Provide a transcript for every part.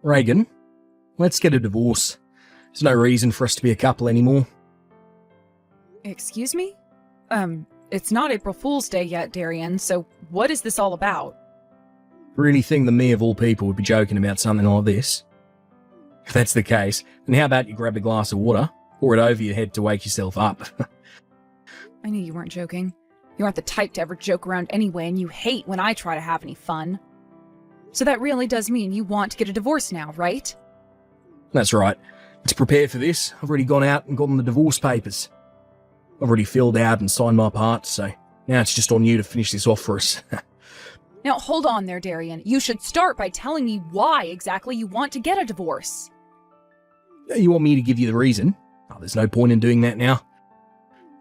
Reagan, let's get a divorce. There's no reason for us to be a couple anymore. Excuse me? It's not April Fool's Day yet, Darian, so what is this all about? Really think that me of all people would be joking about something like this? If that's the case, then how about you grab a glass of water, pour it over your head to wake yourself up? I knew you weren't joking. You aren't the type to ever joke around anyway, and you hate when I try to have any fun. So that really does mean you want to get a divorce now, right? That's right. To prepare for this, I've already gone out and gotten the divorce papers. I've already filled out and signed my part, so now it's just on you to finish this off for us. Now hold on there, Darian. You should start by telling me why exactly you want to get a divorce. You want me to give you the reason? Oh, there's no point in doing that now.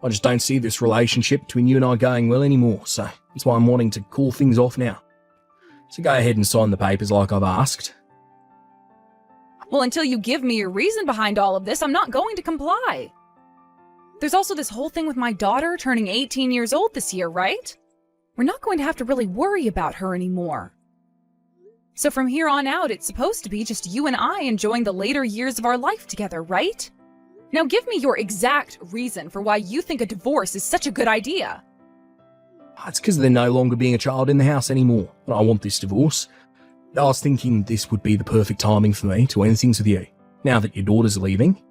I just don't see this relationship between you and I going well anymore, so that's why I'm wanting to call things off now. So go ahead and sign the papers like I've asked. Well, until you give me a reason behind all of this, I'm not going to comply. There's also this whole thing with my daughter turning 18 years old this year, right? We're not going to have to really worry about her anymore. So from here on out, it's supposed to be just you and I enjoying the later years of our life together, right? Now give me your exact reason for why you think a divorce is such a good idea. It's because they're no longer being a child in the house anymore, and I want this divorce. I was thinking this would be the perfect timing for me to end things with you, now that your daughter's leaving.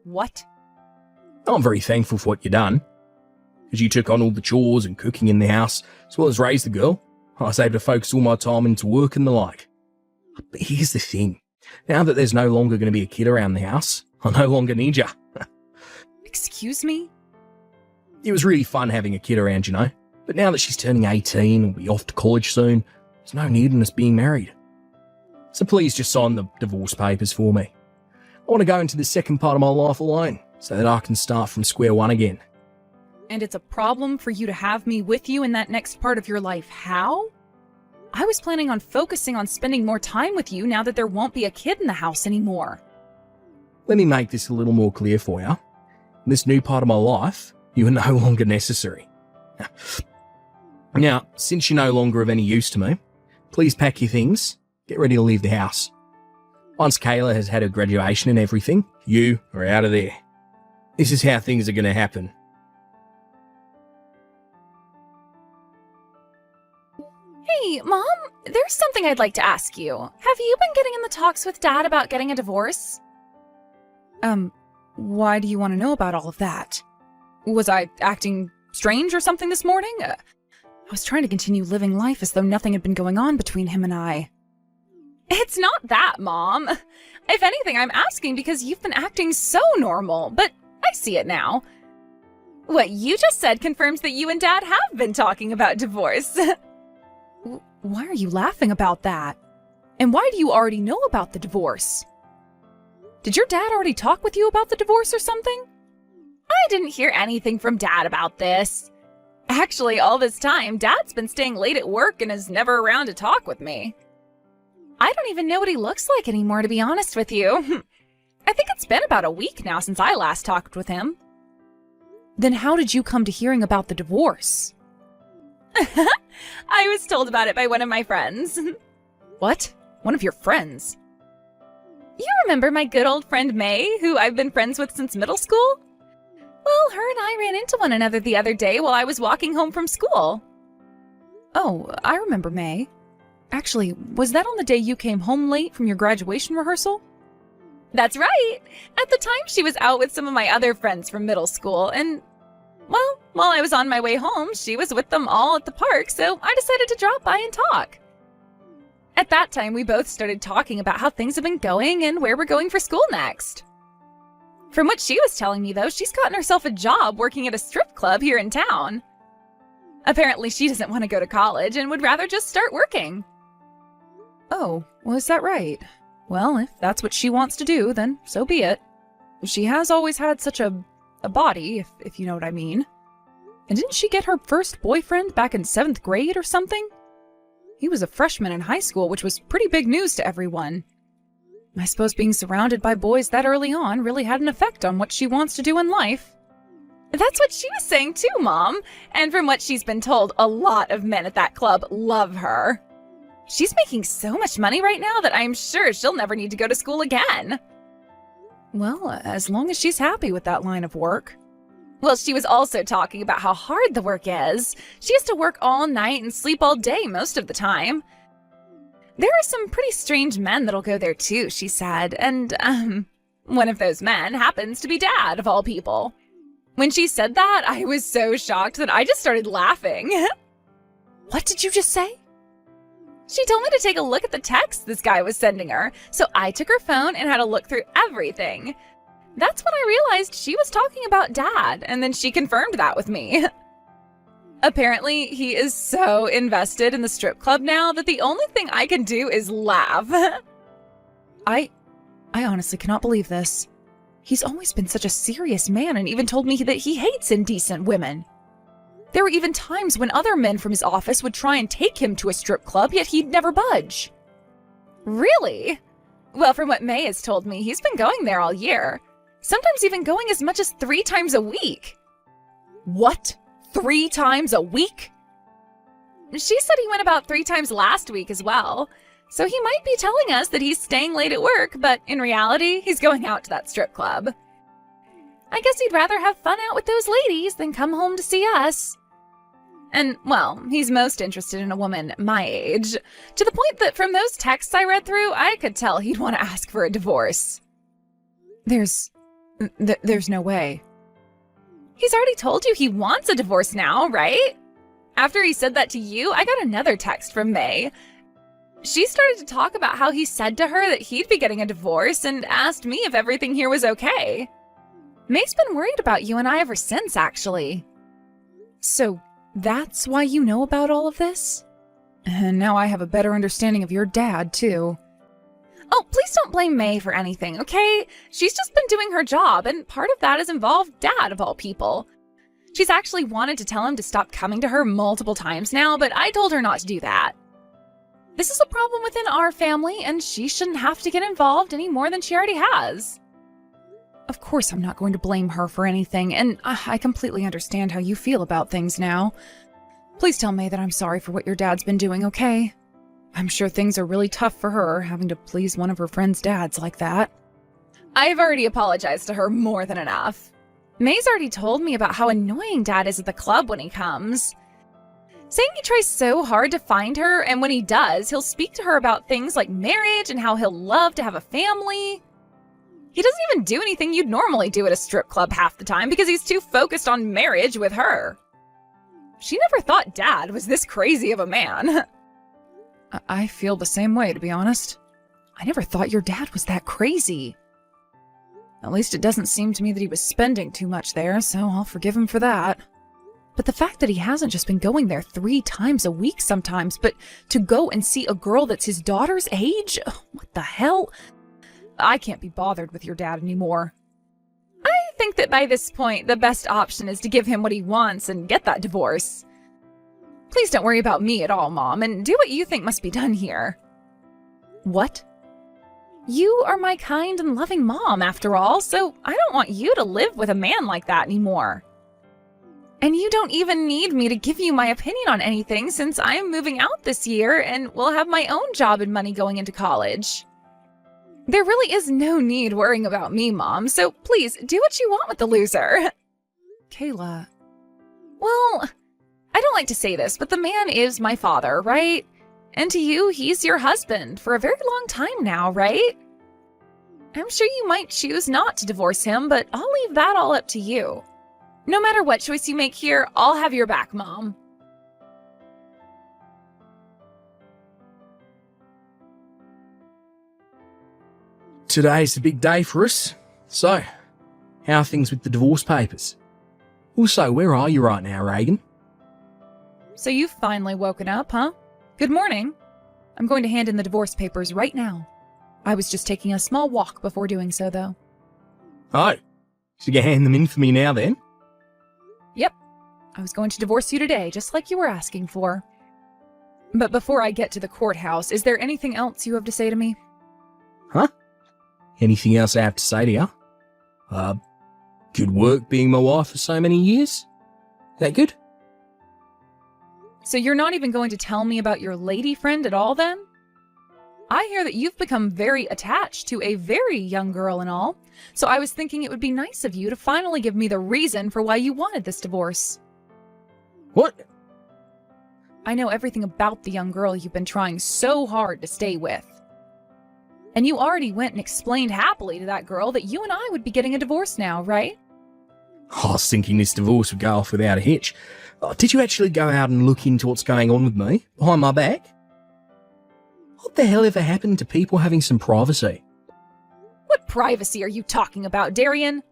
What? I'm very thankful for what you've done. As you took on all the chores and cooking in the house, as well as raised the girl, I was able to focus all my time into work and the like. But here's the thing. Now that there's no longer going to be a kid around the house, I no longer need you. Excuse me? It was really fun having a kid around, you know. But now that she's turning 18 and will be off to college soon, there's no need in us being married. So please just sign the divorce papers for me. I want to go into the second part of my life alone, so that I can start from square one again. And it's a problem for you to have me with you in that next part of your life. How? I was planning on focusing on spending more time with you now that there won't be a kid in the house anymore. Let me make this a little more clear for you. In this new part of my life, you are no longer necessary. Now, since you're no longer of any use to me, please pack your things, get ready to leave the house. Once Kayla has had her graduation and everything, you are out of there. This is how things are going to happen. Hey, Mom, there's something I'd like to ask you. Have you been getting in the talks with Dad about getting a divorce? Why do you want to know about all of that? Was I acting strange or something this morning? I was trying to continue living life as though nothing had been going on between him and I. It's not that, Mom. If anything, I'm asking because you've been acting so normal, but I see it now. What you just said confirms that you and Dad have been talking about divorce. Why are you laughing about that? And why do you already know about the divorce? Did your dad already talk with you about the divorce or something? I didn't hear anything from Dad about this. Actually, all this time, Dad's been staying late at work and is never around to talk with me. I don't even know what he looks like anymore, to be honest with you. I think it's been about a week now since I last talked with him. Then how did you come to hearing about the divorce? I was told about it by one of my friends. What? One of your friends? You remember my good old friend May, who I've been friends with since middle school? Well, her and I ran into one another the other day while I was walking home from school. Oh, I remember May. Actually, was that on the day you came home late from your graduation rehearsal? That's right! At the time, she was out with some of my other friends from middle school, and, well, while I was on my way home, she was with them all at the park, so I decided to drop by and talk. At that time, we both started talking about how things have been going and where we're going for school next. From what she was telling me, though, she's gotten herself a job working at a strip club here in town. Apparently, she doesn't want to go to college and would rather just start working. Oh, well, is that right? Well, if that's what she wants to do, then so be it. She has always had such a body, if you know what I mean. And didn't she get her first boyfriend back in 7th grade or something? He was a freshman in high school, which was pretty big news to everyone. I suppose being surrounded by boys that early on really had an effect on what she wants to do in life. That's what she was saying too, Mom. And from what she's been told, a lot of men at that club love her. She's making so much money right now that I'm sure she'll never need to go to school again. Well, as long as she's happy with that line of work. Well, she was also talking about how hard the work is. She has to work all night and sleep all day most of the time. There are some pretty strange men that'll go there too, she said, and, one of those men happens to be Dad, of all people. When she said that, I was so shocked that I just started laughing. What did you just say? She told me to take a look at the text this guy was sending her, so I took her phone and had a look through everything. That's when I realized she was talking about Dad, and then she confirmed that with me. Apparently, he is so invested in the strip club now that the only thing I can do is laugh. I honestly cannot believe this. He's always been such a serious man and even told me that he hates indecent women. There were even times when other men from his office would try and take him to a strip club, yet he'd never budge. Really? Well, from what May has told me, he's been going there all year. Sometimes even going as much as 3 times a week. What? 3 times a week? She said he went about 3 times last week as well. So he might be telling us that he's staying late at work, but in reality, he's going out to that strip club. I guess he'd rather have fun out with those ladies than come home to see us. And, well, he's most interested in a woman my age, to the point that from those texts I read through, I could tell he'd want to ask for a divorce. There's no way. He's already told you he wants a divorce now, right? After he said that to you, I got another text from May. She started to talk about how he said to her that he'd be getting a divorce and asked me if everything here was okay. May's been worried about you and I ever since, actually. So that's why you know about all of this? And now I have a better understanding of your dad, too. Oh, please don't blame May for anything, okay? She's just been doing her job, and part of that has involved Dad, of all people. She's actually wanted to tell him to stop coming to her multiple times now, but I told her not to do that. This is a problem within our family, and she shouldn't have to get involved any more than she already has. Of course I'm not going to blame her for anything, and I completely understand how you feel about things now. Please tell May that I'm sorry for what your dad's been doing, okay? I'm sure things are really tough for her, having to please one of her friends' dads like that. I've already apologized to her more than enough. May's already told me about how annoying Dad is at the club when he comes. Saying he tries so hard to find her, and when he does, he'll speak to her about things like marriage and how he'll love to have a family. He doesn't even do anything you'd normally do at a strip club half the time because he's too focused on marriage with her. She never thought Dad was this crazy of a man. I feel the same way, to be honest. I never thought your dad was that crazy. At least it doesn't seem to me that he was spending too much there, so I'll forgive him for that. But the fact that he hasn't just been going there 3 times a week sometimes, but to go and see a girl that's his daughter's age? What the hell? I can't be bothered with your dad anymore. I think that by this point, the best option is to give him what he wants and get that divorce. Please don't worry about me at all, Mom, and do what you think must be done here. What? You are my kind and loving mom, after all, so I don't want you to live with a man like that anymore. And you don't even need me to give you my opinion on anything since I'm moving out this year and will have my own job and money going into college. There really is no need worrying about me, Mom, so please do what you want with the loser. Kayla. Well, I don't like to say this, but the man is my father, right? And to you, he's your husband for a very long time now, right? I'm sure you might choose not to divorce him, but I'll leave that all up to you. No matter what choice you make here, I'll have your back, Mom. Today's a big day for us. So, how are things with the divorce papers? Also, where are you right now, Reagan? So you've finally woken up, huh? Good morning. I'm going to hand in the divorce papers right now. I was just taking a small walk before doing so, though. Oh, so you hand them in for me now then? Yep. I was going to divorce you today, just like you were asking for. But before I get to the courthouse, is there anything else you have to say to me? Huh? Anything else I have to say to you? Good work being my wife for so many years. That good? So you're not even going to tell me about your lady friend at all then? I hear that you've become very attached to a very young girl and all, so I was thinking it would be nice of you to finally give me the reason for why you wanted this divorce. What? I know everything about the young girl you've been trying so hard to stay with. And you already went and explained happily to that girl that you and I would be getting a divorce now, right? I was thinking this divorce would go off without a hitch. Did you actually go out and look into what's going on with me, behind my back? What the hell ever happened to people having some privacy? What privacy are you talking about, Darian?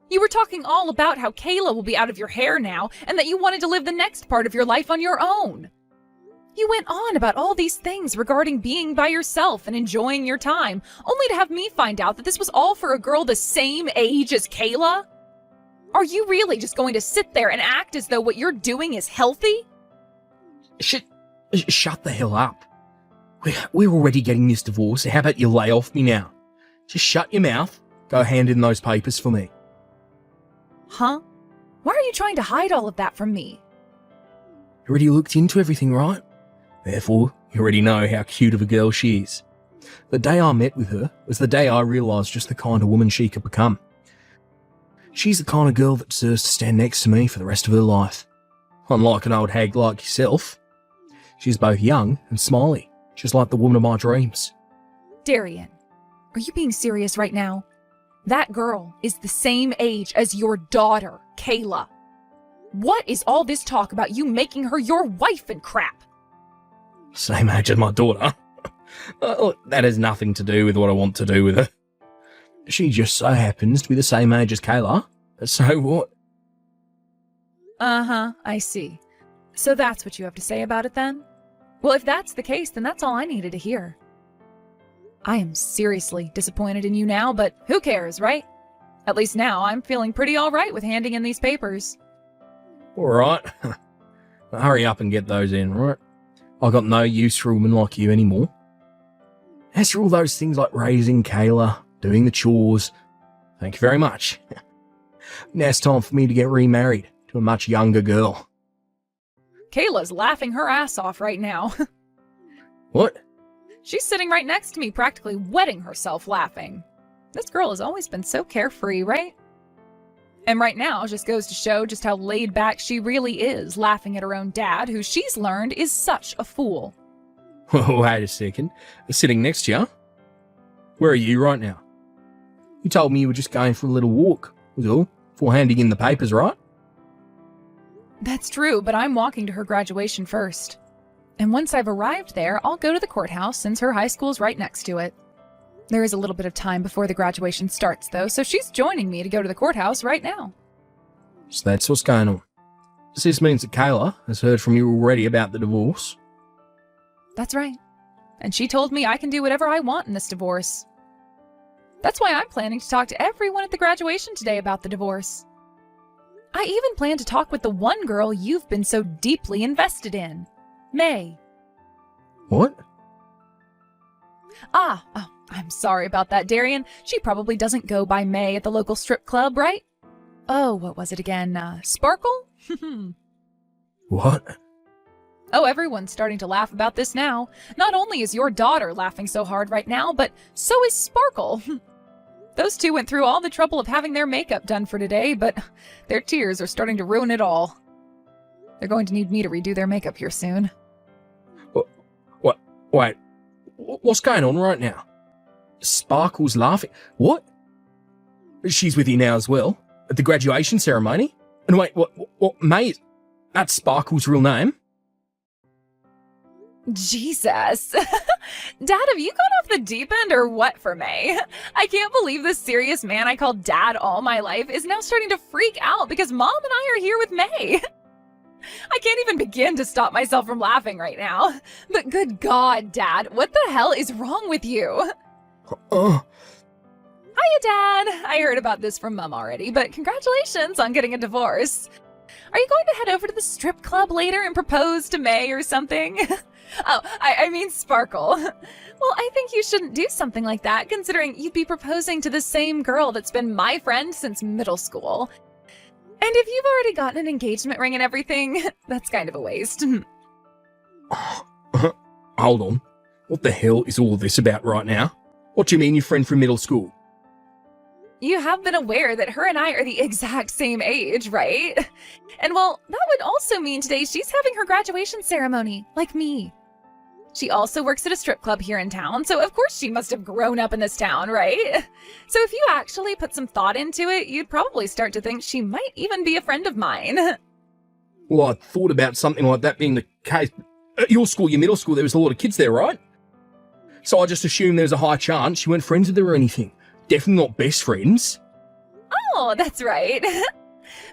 You were talking all about how Kayla will be out of your hair now, and that you wanted to live the next part of your life on your own. You went on about all these things regarding being by yourself and enjoying your time, only to have me find out that this was all for a girl the same age as Kayla? Are you really just going to sit there and act as though what you're doing is healthy? Shut the hell up. We're already getting this divorce. How about you lay off me now? Just shut your mouth. Go hand in those papers for me. Huh? Why are you trying to hide all of that from me? You already looked into everything, right? Therefore, you already know how cute of a girl she is. The day I met with her was the day I realised just the kind of woman she could become. She's the kind of girl that deserves to stand next to me for the rest of her life. Unlike an old hag like yourself, she's both young and smiley, just like the woman of my dreams. Darian, are you being serious right now? That girl is the same age as your daughter, Kayla. What is all this talk about you making her your wife and crap? Same age as my daughter? That has nothing to do with what I want to do with her. She just so happens to be the same age as Kayla. So what? Uh-huh, I see. So that's what you have to say about it then? Well, if that's the case, then that's all I needed to hear. I am seriously disappointed in you now, but who cares, right? At least now I'm feeling pretty all right with handing in these papers. All right. Hurry up and get those in, right? I got no use for a woman like you anymore. As for all those things like raising Kayla, doing the chores, thank you very much. Now it's time for me to get remarried to a much younger girl. Kayla's laughing her ass off right now. What? She's sitting right next to me, practically wetting herself laughing. This girl has always been so carefree, right? And right now just goes to show just how laid back she really is, laughing at her own dad, who she's learned is such a fool. Wait a second. Sitting next to you? Where are you right now? You told me you were just going for a little walk, was all, before handing in the papers, right? That's true, but I'm walking to her graduation first. And once I've arrived there, I'll go to the courthouse since her high school's right next to it. There is a little bit of time before the graduation starts, though, so she's joining me to go to the courthouse right now. So that's what's going on. This means that Kayla has heard from you already about the divorce. That's right. And she told me I can do whatever I want in this divorce. That's why I'm planning to talk to everyone at the graduation today about the divorce. I even plan to talk with the one girl you've been so deeply invested in, May. What? I'm sorry about that, Darian. She probably doesn't go by May at the local strip club, right? Oh, what was it again? Sparkle? What? Oh, everyone's starting to laugh about this now. Not only is your daughter laughing so hard right now, but so is Sparkle. Those two went through all the trouble of having their makeup done for today, but their tears are starting to ruin it all. They're going to need me to redo their makeup here soon. What? Wait. What's going on right now? Sparkle's laughing. What? She's with you now as well? At the graduation ceremony? And wait, what, May? That's Sparkle's real name? Jesus. Dad, have you gone off the deep end or what for May? I can't believe this serious man I called Dad all my life is now starting to freak out because Mom and I are here with May. I can't even begin to stop myself from laughing right now. But good God, Dad, what the hell is wrong with you? Hiya, Dad. I heard about this from Mom already, but congratulations on getting a divorce. Are you going to head over to the strip club later and propose to May or something? Oh, I mean Sparkle. Well, I think you shouldn't do something like that, considering you'd be proposing to the same girl that's been my friend since middle school. And if you've already gotten an engagement ring and everything, that's kind of a waste. Hold on. What the hell is all this about right now? What do you mean your friend from middle school? You have been aware that her and I are the exact same age, right? And well, that would also mean today she's having her graduation ceremony, like me. She also works at a strip club here in town, so of course she must have grown up in this town, right? So if you actually put some thought into it, you'd probably start to think she might even be a friend of mine. Well, I thought about something like that being the case. At your school, your middle school, there was a lot of kids there, right? So I just assumed there was a high chance you weren't friends with her or anything. Definitely not best friends. Oh, that's right.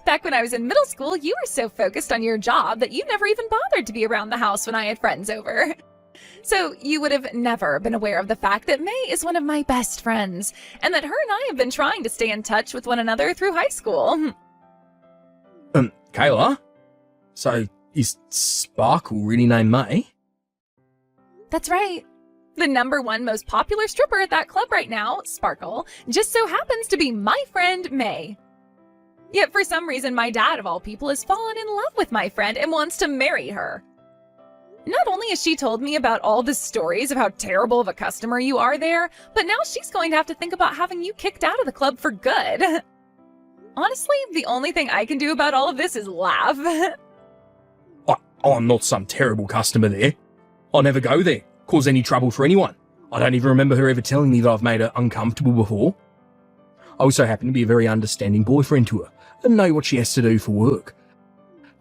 Back when I was in middle school, you were so focused on your job that you never even bothered to be around the house when I had friends over. So you would have never been aware of the fact that May is one of my best friends, and that her and I have been trying to stay in touch with one another through high school. Kayla? So is Sparkle really named May? That's right. The #1 most popular stripper at that club right now, Sparkle, just so happens to be my friend May. Yet for some reason, my dad, of all people, has fallen in love with my friend and wants to marry her. Not only has she told me about all the stories of how terrible of a customer you are there, but now she's going to have to think about having you kicked out of the club for good. Honestly, the only thing I can do about all of this is laugh. I'm not some terrible customer there. I'll never go there, cause any trouble for anyone. I don't even remember her ever telling me that I've made her uncomfortable before. I also happen to be a very understanding boyfriend to her and know what she has to do for work.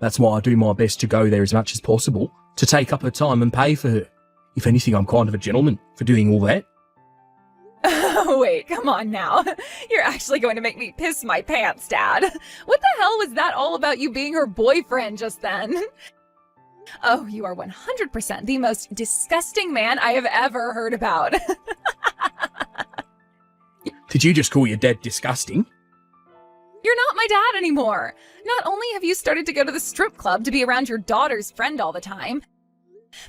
That's why I do my best to go there as much as possible, to take up her time and pay for her. If anything, I'm kind of a gentleman for doing all that. Oh, wait, come on now. You're actually going to make me piss my pants, Dad. What the hell was that all about you being her boyfriend just then? Oh, you are 100% the most disgusting man I have ever heard about. Did you just call your dad disgusting? You're not my dad anymore. Not only have you started to go to the strip club to be around your daughter's friend all the time,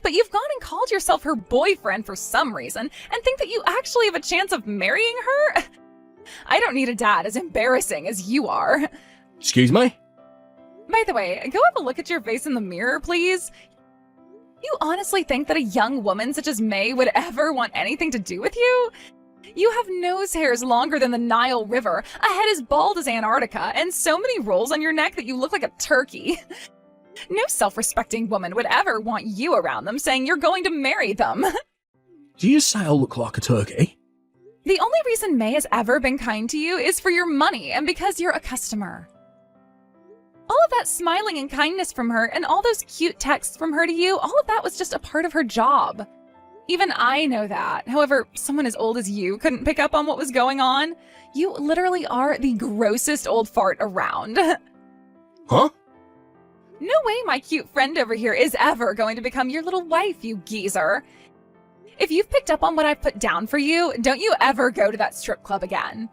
but you've gone and called yourself her boyfriend for some reason and think that you actually have a chance of marrying her? I don't need a dad as embarrassing as you are. Excuse me? By the way, go have a look at your face in the mirror, please. You honestly think that a young woman such as May would ever want anything to do with you? You have nose hairs longer than the Nile River, a head as bald as Antarctica, and so many rolls on your neck that you look like a turkey. No self-respecting woman would ever want you around them saying you're going to marry them. Do you say I look like a turkey? The only reason May has ever been kind to you is for your money and because you're a customer. All of that smiling and kindness from her and all those cute texts from her to you, all of that was just a part of her job. Even I know that. However, someone as old as you couldn't pick up on what was going on. You literally are the grossest old fart around. Huh? No way my cute friend over here is ever going to become your little wife, you geezer. If you've picked up on what I've put down for you, don't you ever go to that strip club again.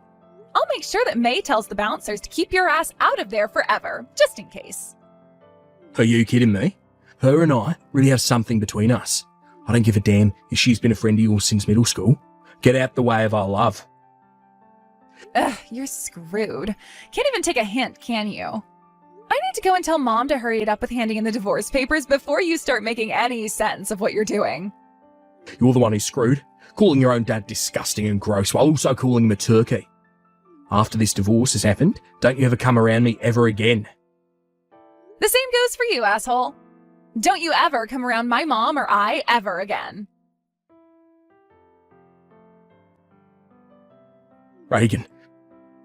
I'll make sure that May tells the bouncers to keep your ass out of there forever, just in case. Are you kidding me? Her and I really have something between us. I don't give a damn if she's been a friend of yours since middle school. Get out the way of our love. Ugh, you're screwed. Can't even take a hint, can you? I need to go and tell Mom to hurry it up with handing in the divorce papers before you start making any sense of what you're doing. You're the one who's screwed, calling your own dad disgusting and gross while also calling him a turkey. After this divorce has happened, don't you ever come around me ever again. The same goes for you, asshole. Don't you ever come around my mom or I ever again. Reagan,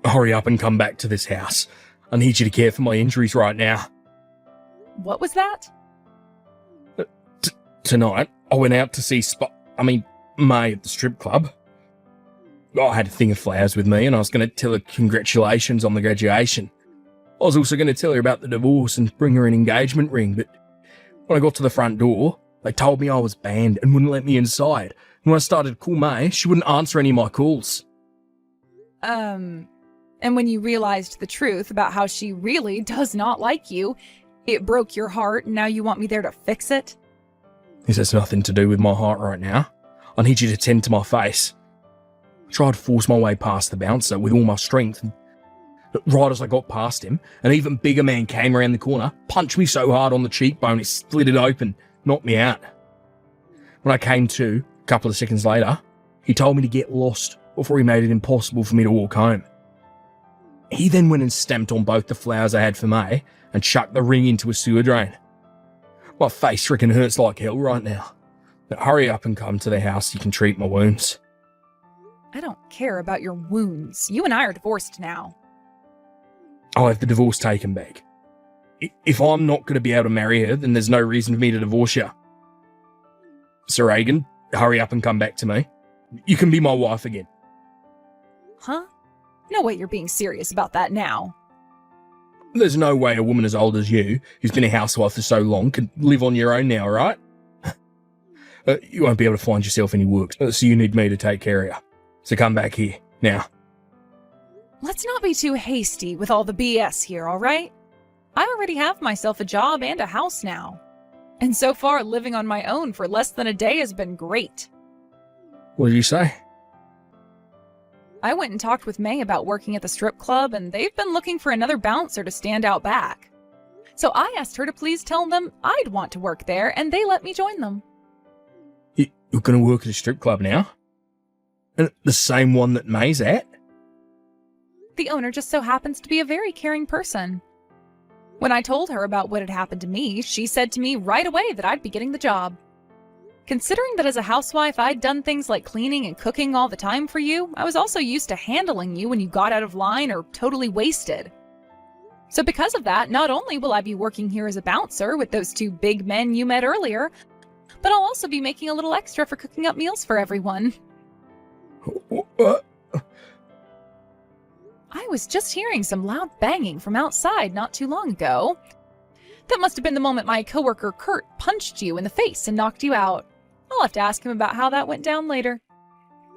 hurry up and come back to this house. I need you to care for my injuries right now. What was that? Tonight, I went out to see May at the strip club. I had a thing of flowers with me and I was going to tell her congratulations on the graduation. I was also going to tell her about the divorce and bring her an engagement ring, but when I got to the front door, they told me I was banned and wouldn't let me inside. And when I started to call May, she wouldn't answer any of my calls. And when you realized the truth about how she really does not like you, it broke your heart and now you want me there to fix it? This has nothing to do with my heart right now. I need you to tend to my face. I tried to force my way past the bouncer with all my strength. But right as I got past him, an even bigger man came around the corner, punched me so hard on the cheekbone it split it open, knocked me out. When I came to, a couple of seconds later, he told me to get lost before he made it impossible for me to walk home. He then went and stamped on both the flowers I had for May and chucked the ring into a sewer drain. My face freaking hurts like hell right now. But hurry up and come to the house so you can treat my wounds. I don't care about your wounds. You and I are divorced now. I'll have the divorce taken back. If I'm not going to be able to marry her, then there's no reason for me to divorce you. Sir Reagan, hurry up and come back to me. You can be my wife again. Huh? No way you're being serious about that now. There's no way a woman as old as you, who's been a housewife for so long, can live on your own now, right? You won't be able to find yourself any work, so you need me to take care of you. So come back here, now. Let's not be too hasty with all the BS here, all right? I already have myself a job and a house now. And so far, living on my own for less than a day has been great. What did you say? I went and talked with May about working at the strip club, and they've been looking for another bouncer to stand out back. So I asked her to please tell them I'd want to work there, and they let me join them. You're going to work at a strip club now? And the same one that May's at? The owner just so happens to be a very caring person. When I told her about what had happened to me, she said to me right away that I'd be getting the job. Considering that as a housewife I'd done things like cleaning and cooking all the time for you, I was also used to handling you when you got out of line or totally wasted. So because of that, not only will I be working here as a bouncer with those two big men you met earlier, but I'll also be making a little extra for cooking up meals for everyone. I was just hearing some loud banging from outside not too long ago. That must have been the moment my coworker Kurt punched you in the face and knocked you out. I'll have to ask him about how that went down later.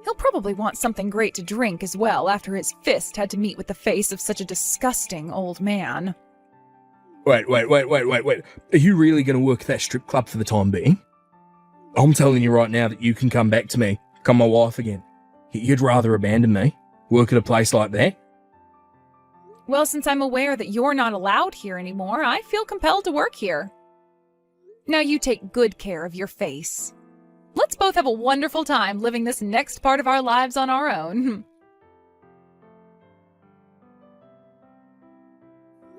He'll probably want something great to drink as well after his fist had to meet with the face of such a disgusting old man. Wait. Are you really going to work at that strip club for the time being? I'm telling you right now that you can come back to me, become my wife again. You'd rather abandon me, work at a place like that? Well, since I'm aware that you're not allowed here anymore, I feel compelled to work here. Now you take good care of your face. Let's both have a wonderful time living this next part of our lives on our own.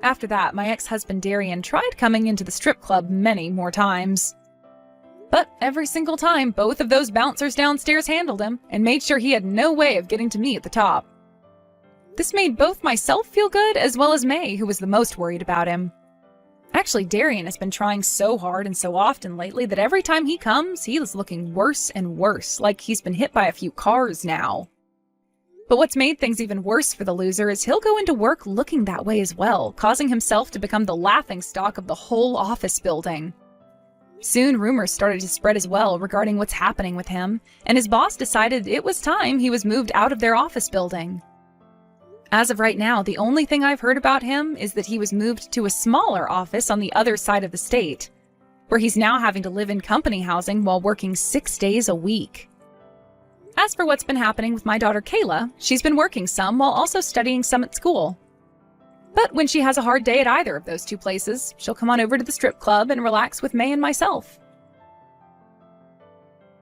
After that, my ex-husband Darian tried coming into the strip club many more times. But every single time, both of those bouncers downstairs handled him and made sure he had no way of getting to me at the top. This made both myself feel good as well as May, who was the most worried about him. Actually, Darian has been trying so hard and so often lately that every time he comes, he is looking worse and worse, like he's been hit by a few cars now. But what's made things even worse for the loser is he'll go into work looking that way as well, causing himself to become the laughingstock of the whole office building. Soon, rumors started to spread as well regarding what's happening with him, and his boss decided it was time he was moved out of their office building. As of right now, the only thing I've heard about him is that he was moved to a smaller office on the other side of the state, where he's now having to live in company housing while working 6 days a week. As for what's been happening with my daughter Kayla, she's been working some while also studying some at school. But when she has a hard day at either of those two places, she'll come on over to the strip club and relax with May and myself.